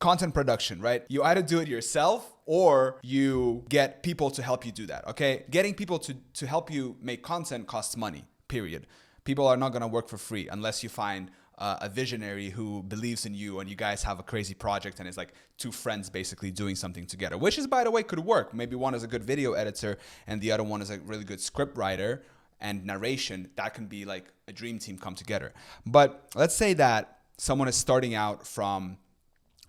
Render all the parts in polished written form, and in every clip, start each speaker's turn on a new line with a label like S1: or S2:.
S1: content production, right? You either do it yourself or you get people to help you do that, okay? Getting people to help you make content costs money, period. People are not going to work for free unless you find a visionary who believes in you and you guys have a crazy project and it's like two friends basically doing something together, which is, by the way, could work. Maybe one is a good video editor and the other one is a really good script writer and narration. That can be like a dream team come together. But let's say that someone is starting out from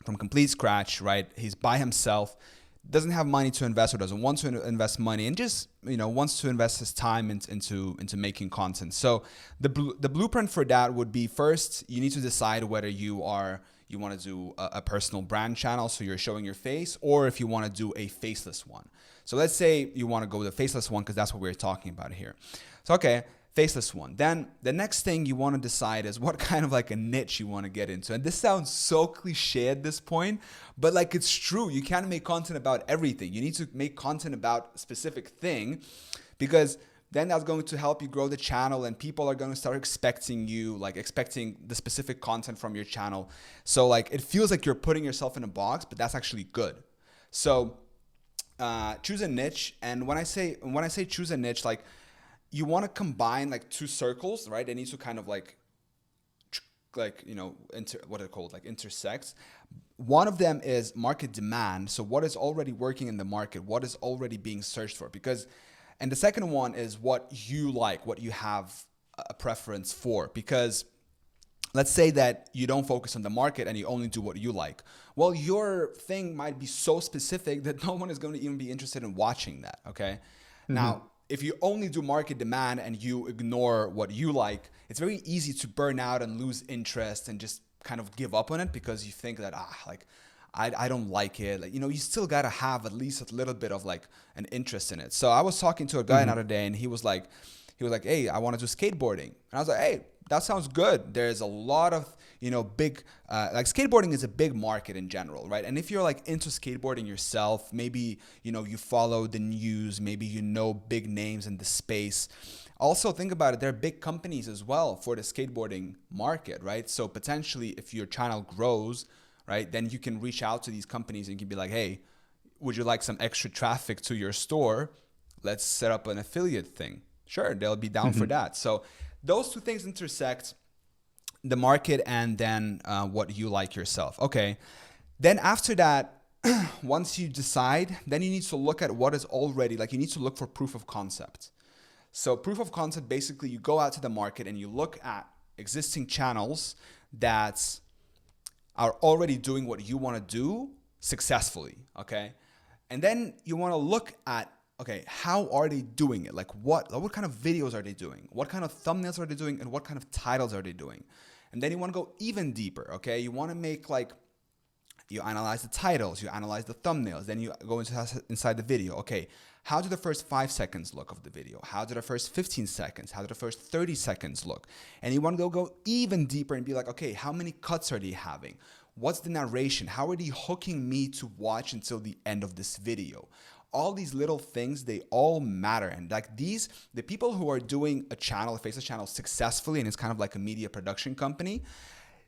S1: complete scratch, right? He's by himself, doesn't have money to invest or doesn't want to invest money and just, wants to invest his time into making content. So the blueprint for that would be, first, you need to decide whether you want to do a personal brand channel, so you're showing your face, or if you want to do a faceless one. So let's say you want to go the faceless one because that's what we're talking about here. So, okay, faceless one. Then the next thing you want to decide is what kind of like a niche you want to get into. And this sounds so cliche at this point, but like it's true. You can't make content about everything. You need to make content about a specific thing, because then that's going to help you grow the channel and people are going to start expecting the specific content from your channel. So like it feels like you're putting yourself in a box, but that's actually good. So choose a niche. And when I say choose a niche, like, you want to combine like two circles, right? They need to kind of intersect. One of them is market demand. So what is already working in the market? What is already being searched for? And the second one is what you like, what you have a preference for. Because let's say that you don't focus on the market and you only do what you like. Well, your thing might be so specific that no one is going to even be interested in watching that, okay? Mm-hmm. Now, if you only do market demand and you ignore what you like, it's very easy to burn out and lose interest and just kind of give up on it because you think that, I don't like it. Like, you still got to have at least a little bit of like an interest in it. So I was talking to a guy another day and he was like, hey, I want to do skateboarding. And I was like, hey, that sounds good. There's a lot of, big, like skateboarding is a big market in general, right? And if you're like into skateboarding yourself, maybe, you follow the news, maybe big names in the space. Also think about it, there are big companies as well for the skateboarding market, right? So potentially if your channel grows, right, then you can reach out to these companies and you can be like, hey, would you like some extra traffic to your store? Let's set up an affiliate thing. Sure, they'll be down for that. So those two things intersect, the market and then what you like yourself. Okay. Then after that, once you decide, then you need to look at what is already, like you need to look for proof of concept. So proof of concept, basically you go out to the market and you look at existing channels that are already doing what you want to do successfully. Okay. And then you want to look at, okay, how are they doing it? Like what kind of videos are they doing? What kind of thumbnails are they doing? And what kind of titles are they doing? And then you want to go even deeper, okay? You want to make you analyze the titles, you analyze the thumbnails, then you go inside the video. Okay, how do the first 5 seconds look of the video? How do the first 15 seconds? How do the first 30 seconds look? And you want to go even deeper and be like, okay, how many cuts are they having? What's the narration? How are they hooking me to watch until the end of this video? All these little things, they all matter. And like the people who are doing a faceless channel successfully, and it's kind of like a media production company,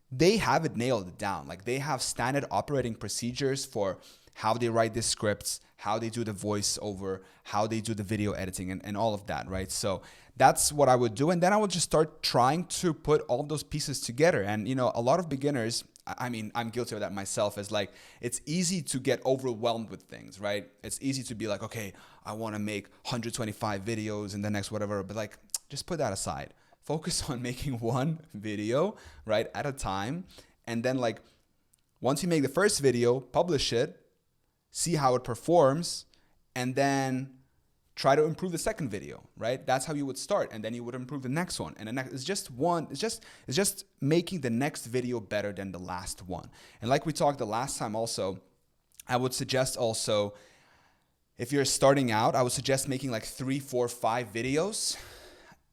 S1: they have it nailed down. Like they have standard operating procedures for how they write the scripts, how they do the voiceover, how they do the video editing and all of that, right? So that's what I would do. And then I would just start trying to put all those pieces together. And, a lot of beginners, I mean, I'm guilty of that myself, is like, it's easy to get overwhelmed with things, right? It's easy to be like, okay, I want to make 125 videos in the next whatever, but like, just put that aside. Focus on making one video, right, at a time. And then like, once you make the first video, publish it, see how it performs, and then try to improve the second video, right? That's how you would start. And then you would improve the next one. And the next, it's just making the next video better than the last one. And like we talked the last time also, I would suggest also, if you're starting out, I would suggest making like 3, 4, 5 videos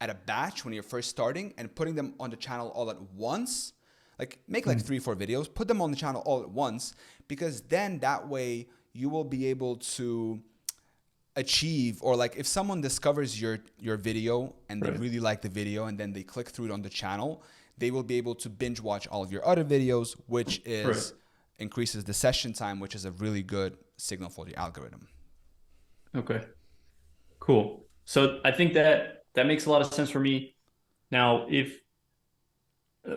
S1: at a batch when you're first starting and putting them on the channel all at once. Like make like 3, 4 videos, put them on the channel all at once, because then that way you will be able to achieve, or like if someone discovers your video and they really like the video and then they click through it on the channel, they will be able to binge watch all of your other videos, which is increases the session time, which is a really good signal for the algorithm.
S2: Okay, cool. So I think that that makes a lot of sense for me. Now, if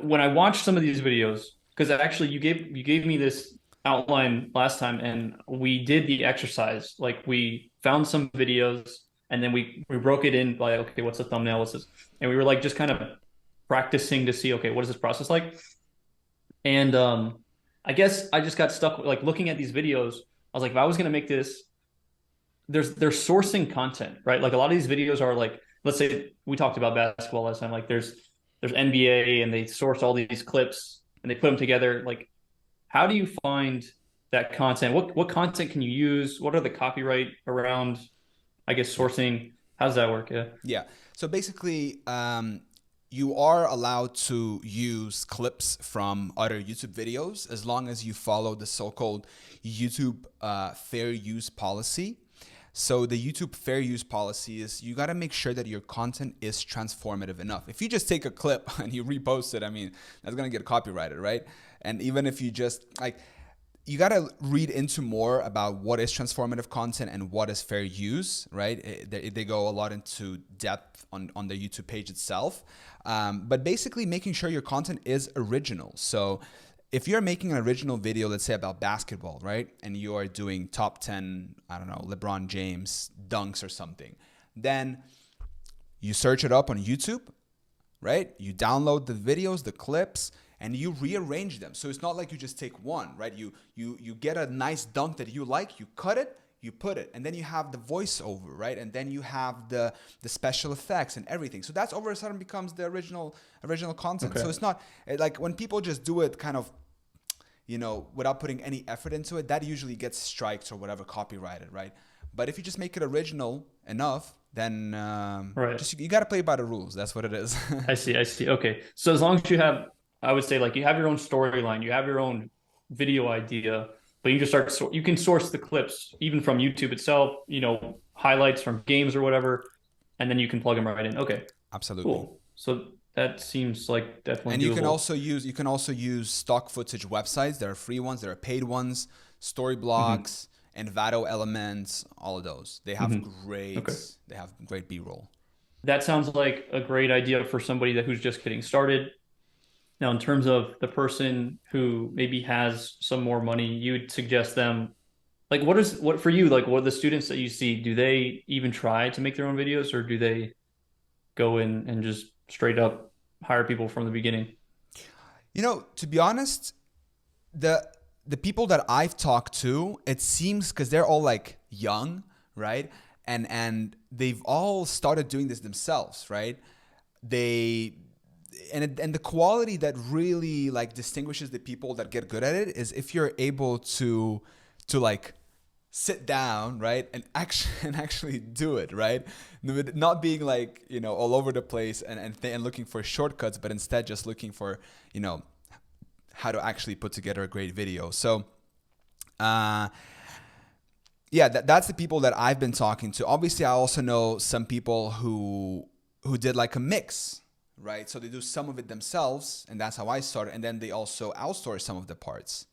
S2: when I watch some of these videos, because actually you gave me this outline last time, and we did the exercise. Like we found some videos, and then we broke it in by okay, what's the thumbnail? What's this? And we were like just kind of practicing to see okay, what is this process like? And I guess I just got stuck like looking at these videos. I was like, if I was gonna make this, they're sourcing content, right? Like a lot of these videos are like, let's say we talked about basketball last time. Like there's NBA and they source all these clips and they put them together. Like, how do you find that content? What content can you use? What are the copyright around, I guess,
S1: Yeah.
S2: sourcing? How does that work? Yeah.
S1: Yeah. So basically, you are allowed to use clips from other YouTube videos as long as you follow the so-called YouTube fair use policy. So the YouTube fair use policy is you got to make sure that your content is transformative enough. If you just take a clip and you repost it, I mean, that's going to get copyrighted, right? And even if you just like, you got to read into more about what is transformative content and what is fair use, right? They go a lot into depth on the YouTube page itself. But basically making sure your content is original. So if you're making an original video, let's say about basketball, right? And you are doing top 10, I don't know, LeBron James dunks or something, then you search it up on YouTube, right? You download the videos, the clips, and you rearrange them. So it's not like you just take one, right? You get a nice dunk that you like, you cut it, you put it, and then you have the voiceover, right? And then you have the special effects and everything. So that's all of a sudden becomes the original content. So
S2: Okay.
S1: it's not like when people just do it kind of, without putting any effort into it, that usually gets strikes or whatever copyrighted, right? But if you just make it original enough, then
S2: Right.
S1: just you got to play by the rules. That's what it is.
S2: I see. I see. Okay. So as long as you have, I would say like you have your own storyline, you have your own video idea, but you just start, you can source the clips even from YouTube itself, highlights from games or whatever, and then you can plug them right in. Okay.
S1: Absolutely.
S2: Cool. So that seems like definitely
S1: And
S2: doable.
S1: you can also use stock footage websites. There are free ones, there are paid ones, story
S2: Hmm.
S1: blocks, Envato elements, all of those.
S2: Hmm. Okay.
S1: They have great B-roll.
S2: That sounds like a great idea for somebody who's just getting started. Now, in terms of the person who maybe has some more money, you would suggest them like what for you, like what are the students that you see, do they even try to make their own videos or do they go in and just straight up hire people from the beginning?
S1: To be honest, the the people that I've talked to, it seems because they're all like young, right? And they've all started doing this themselves, right? They and the quality that really like distinguishes the people that get good at it is if you're able to like sit down, right, and actually and actually do it, right, not being like all over the place and looking for shortcuts, but instead just looking for you know how to actually put together a great video. So uh, yeah, that's the people that I've been talking to. Obviously, I also know some people who did like a mix, right? So they do some of it themselves, and that's how I started. And then they also outsource some of the parts.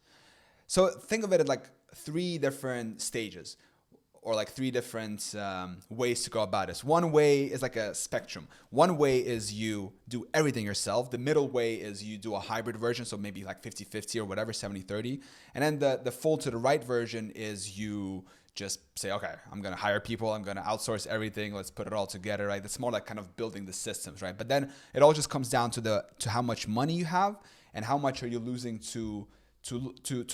S1: So think of it as like three different stages or like three different ways to go about this. One way is like a spectrum. One way is you do everything yourself. The middle way is you do a hybrid version, so maybe like 50-50 or whatever, 70-30. And then the full to the right version is you just say, okay, I'm going to hire people. I'm going to outsource everything. Let's put it all together, right? That's more like kind of building the systems, right? But then it all just comes down to how much money you have and how much are you losing to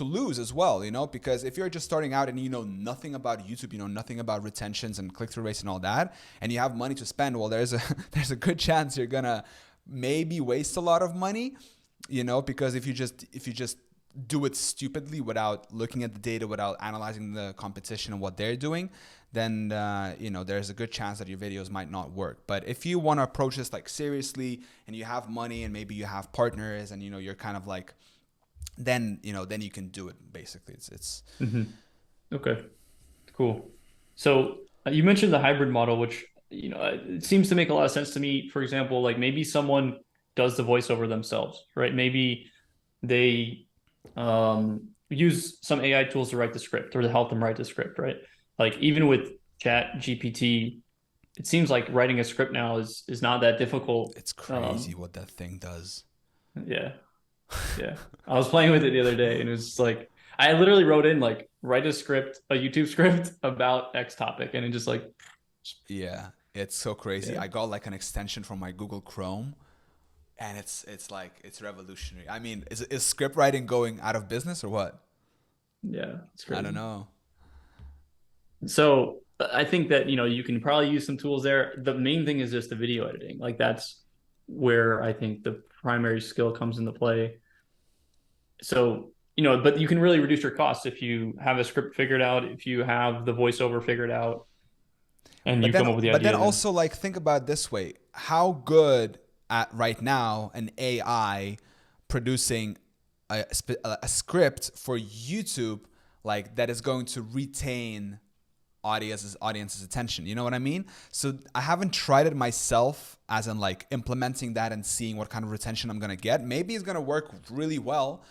S1: lose as well, because if you're just starting out and you know nothing about YouTube, you know nothing about retentions and click-through rates and all that, and you have money to spend, well, there's a there's a good chance you're gonna maybe waste a lot of money, because if you just do it stupidly without looking at the data, without analyzing the competition and what they're doing, then there's a good chance that your videos might not work. But if you want to approach this like seriously and you have money and maybe you have partners and you're kind of like, then you can do it. Basically, it's
S2: Hmm. Okay, cool. So you mentioned the hybrid model, which it seems to make a lot of sense to me. For example, like maybe someone does the voiceover themselves, right? Maybe they use some AI tools to write the script or to help them write the script, right? Like even with Chat GPT, it seems like writing a script now is not that difficult.
S1: It's crazy what that thing does.
S2: Yeah, yeah. I was playing with it the other day, and it was just like I literally wrote in like write a script, a YouTube script about X topic, and it just like
S1: Yeah, it's so crazy.
S2: yeah,
S1: I got like an extension from my Google Chrome, and it's like it's revolutionary. I mean, is script writing going out of business or what?
S2: yeah, it's
S1: I don't
S2: crazy.
S1: know.
S2: So I think that you can probably use some tools there. The main thing is just the video editing. Like that's where I think the primary skill comes into play. So but you can really reduce your costs if you have a script figured out, if you have the voiceover figured out, and
S1: But
S2: you
S1: then
S2: come up with the
S1: but then
S2: ideas. And
S1: also like think about it this way. How good at right now an AI producing a script for YouTube like that is going to retain audience's attention. You know what I mean? So I haven't tried it myself as in like implementing that and seeing what kind of retention I'm gonna get. Maybe it's gonna work really well,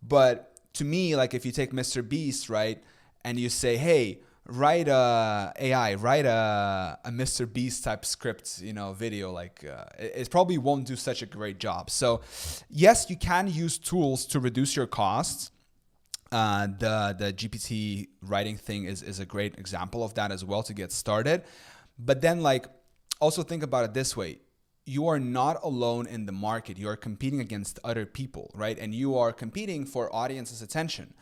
S1: but to me, like if you take Mr. Beast, right, and you say, hey, write a AI, write a Mr. Beast type script, video, like it probably won't do such a great job. So yes, you can use tools to reduce your costs. The GPT writing thing is a great example of that as well to get started. But then like also think about it this way. You are not alone in the market. You are competing against other people, right? And you are competing for audience's attention.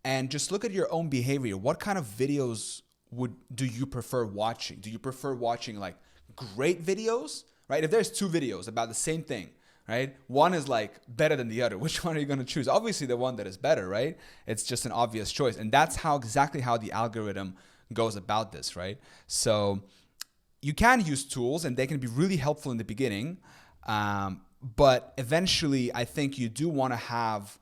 S1: And just look at your own behavior. What kind of videos would do you prefer watching? Do you prefer watching like great videos, right? If there's two videos about the same thing, right? One is like better than the other. Which one are you going to choose? Obviously the one that is better, right? It's just an obvious choice. And that's how exactly how the algorithm goes about this, right? So you can use tools and they can be really helpful in the beginning. But eventually I think you do want to have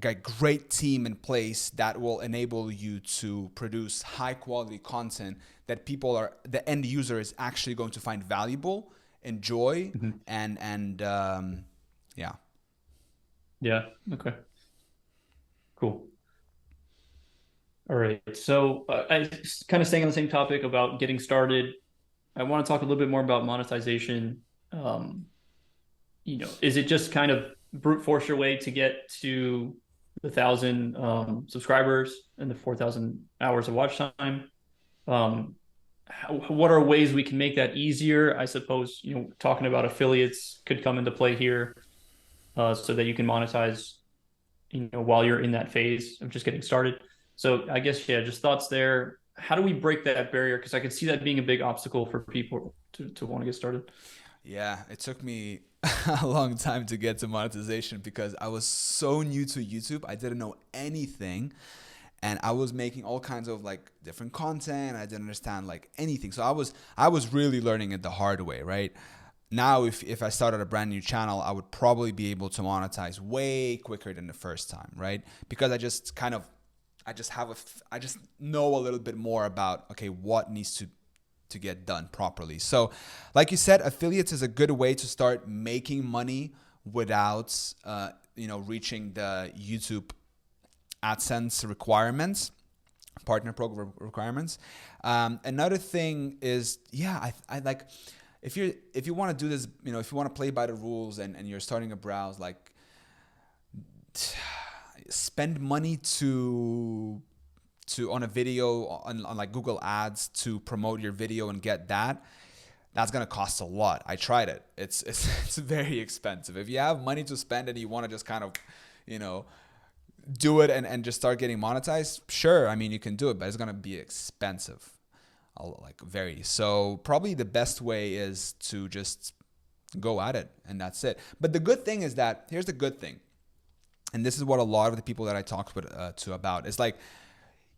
S1: a great team in place that will enable you to produce high quality content that the end user is actually going to find valuable, enjoy,
S2: Mhm.
S1: and yeah.
S2: Yeah, okay, cool. All right. So I kind of staying on the same topic about getting started. I want to talk a little bit more about monetization. Um, is it just kind of brute force your way to get to the 1,000 subscribers and the 4,000 hours of watch time? Um, what are ways we can make that easier? I suppose, talking about affiliates could come into play here, so that you can monetize, while you're in that phase of just getting started. So I guess, yeah, just thoughts there. How do we break that barrier? Because I could see that being a big obstacle for people to want to get started.
S1: Yeah, it took me a long time to get to monetization because I was so new to YouTube. I didn't know anything and I was making all kinds of like different content. I didn't understand like anything. So I was really learning it the hard way, right? Now if I started a brand new channel, I would probably be able to monetize way quicker than the first time, right? Because I just know a little bit more about okay, what needs to get done properly. So, like you said, affiliates is a good way to start making money without reaching the YouTube AdSense requirements, partner program requirements. Another thing is, yeah, I like if you want to do this, if you want to play by the rules and you're starting a browse, like spend money to on a video on like Google Ads to promote your video and get that. That's gonna cost a lot. I tried it. It's very expensive. If you have money to spend and you want to just kind of, you know, do it and just start getting monetized, sure. I mean, you can do it, but it's gonna be expensive. Like very. So probably the best way is to just go at it and that's it. But the good thing is that here's the good thing, and this is what a lot of the people that I talked with to about is like,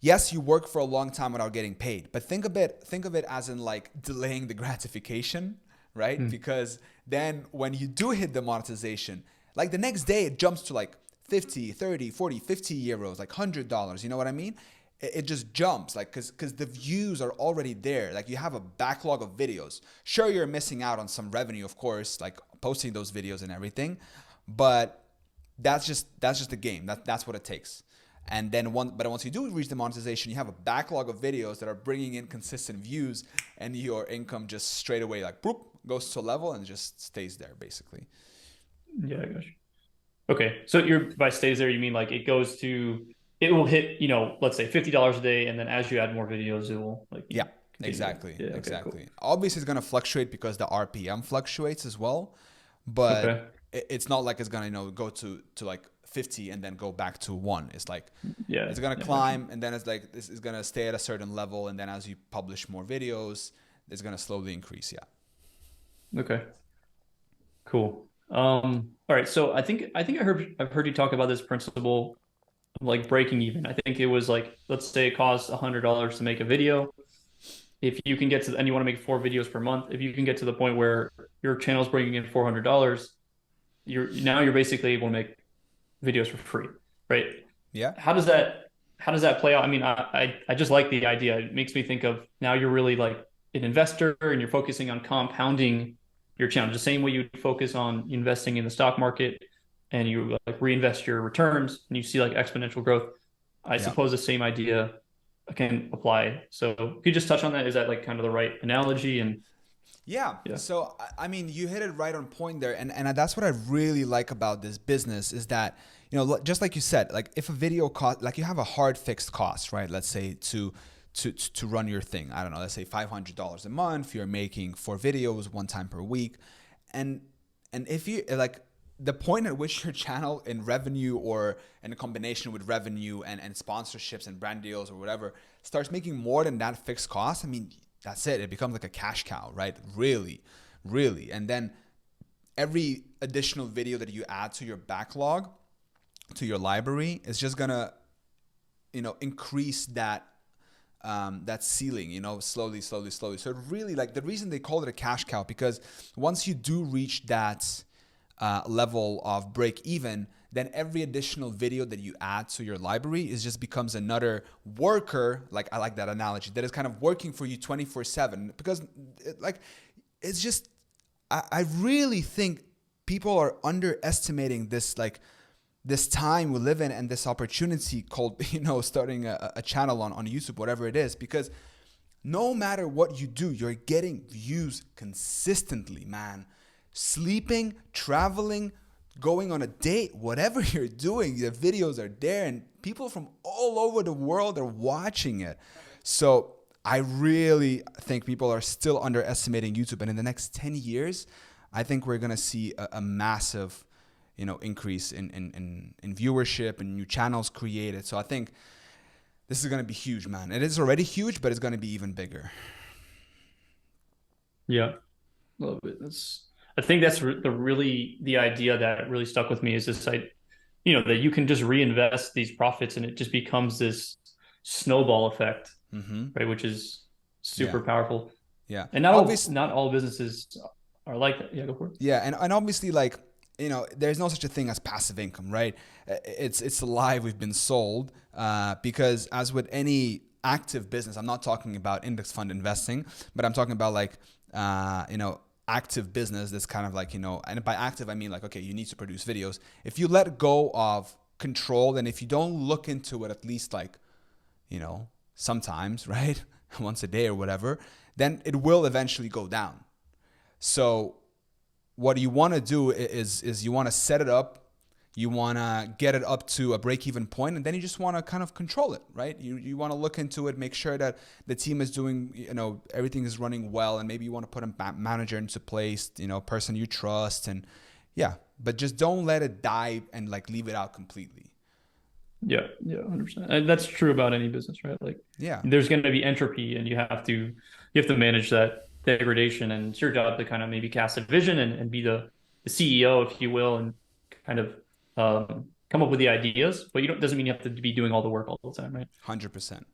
S1: yes, you work for a long time without getting paid, but think of it as in like delaying the gratification, right?
S2: Hmm.
S1: Because then when you do hit the monetization, like the next day it jumps to like 50, 30, 40, 50 euros, like $100, you know what I mean? It just jumps like because the views are already there. Like you have a backlog of videos. Sure, you're missing out on some revenue, of course, like posting those videos and everything, but that's just the game. That's what it takes. But once you do reach the monetization, you have a backlog of videos that are bringing in consistent views, and your income just straight away like boop goes to a level and just stays there basically.
S2: Yeah, I got you. Okay. So you're by stays there, you mean like it will hit, let's say $50 a day, and then as you add more videos, it will like,
S1: Yeah,
S2: continue to,
S1: exactly,
S2: yeah, okay, cool.
S1: exactly. Obviously, it's gonna fluctuate because the RPM fluctuates as well, but
S2: Okay.
S1: it's not like it's gonna go to like 50 and then go back to one. It's like
S2: Yeah,
S1: it's gonna
S2: yeah, I got you.
S1: climb, and then it's like this is gonna stay at a certain level, and then as you publish more videos, it's gonna slowly increase. Yeah.
S2: Okay, cool. All right. So I think I've heard you talk about this principle of like breaking even. I think it was like, let's say it costs $100 to make a video. If you can get to, and you want to make 4 videos per month, if you can get to the point where your channel's bringing in $400, you're basically able to make videos for free, right?
S1: Yeah.
S2: How does that how does that play out? I mean, I just like the idea. It makes me think of now you're really like an investor and you're focusing on compounding your channel, the same way you'd focus on investing in the stock market and you like reinvest your returns and you see like exponential growth. I
S1: Yeah.
S2: suppose the same idea can apply. So could you just touch on that? Is that like kind of the right analogy? And
S1: Yeah.
S2: yeah,
S1: So I mean, you hit it right on point there, and that's what I really like about this business is that just like you said, like if a video cost, like you have a hard fixed cost, right? Let's say to run your thing. I don't know. Let's say $500 a month. You're making 4 videos one time per week, and if you like the point at which your channel in revenue or in a combination with revenue and sponsorships and brand deals or whatever starts making more than that fixed cost, I mean, that's it. It becomes like a cash cow, right? Really, really. And then every additional video that you add to your backlog, to your library, is just gonna, increase that ceiling, slowly, slowly, slowly. So it really, like, the reason they call it a cash cow, because once you do reach that level of break even, then every additional video that you add to your library is just becomes another worker. Like, I like that analogy, that is kind of working for you 24/7, because it's just, I really think people are underestimating this, like, this time we live in and this opportunity called, starting a channel on YouTube, whatever it is, because no matter what you do, you're getting views consistently, man. Sleeping, traveling, going on a date, whatever you're doing, the videos are there and people from all over the world are watching it. So I really think people are still underestimating YouTube. And in the next 10 years, I think we're going to see a massive, increase in viewership and new channels created. So I think this is going to be huge, man. It is already huge, but it's going to be even bigger.
S2: yeah, love it. I think that's the idea that really stuck with me is this, that you can just reinvest these profits and it just becomes this snowball effect,
S1: Mm-hmm.
S2: right? Which is
S1: Yeah.
S2: super powerful.
S1: Yeah.
S2: And
S1: Obviously,
S2: not all businesses are like that. Yeah, go for it.
S1: yeah, and obviously, like, there's no such a thing as passive income, right? It's a lie we've been sold, because as with any active business, I'm not talking about index fund investing, but I'm talking about like, active business that's kind of like, and by active I mean like, okay, you need to produce videos. If you let go of control and if you don't look into it at least like, sometimes, right, once a day or whatever, then it will eventually go down. So what you want to do is you want to set it up, you want to get it up to a break even point, and then you just want to kind of control it, right? You want to look into it, make sure that the team is doing, everything is running well, and maybe you want to put a manager into place, person you trust, and yeah, but just don't let it die and like leave it out completely.
S2: Yeah, yeah, 100%. And that's true about any business, right? Like
S1: Yeah.
S2: there's going to be entropy and you have to manage that degradation, and it's your job to kind of maybe cast a vision and be the CEO, if you will, and kind of come up with the ideas, but you don't doesn't mean you have to be doing all the work all the time, right?
S1: 100%.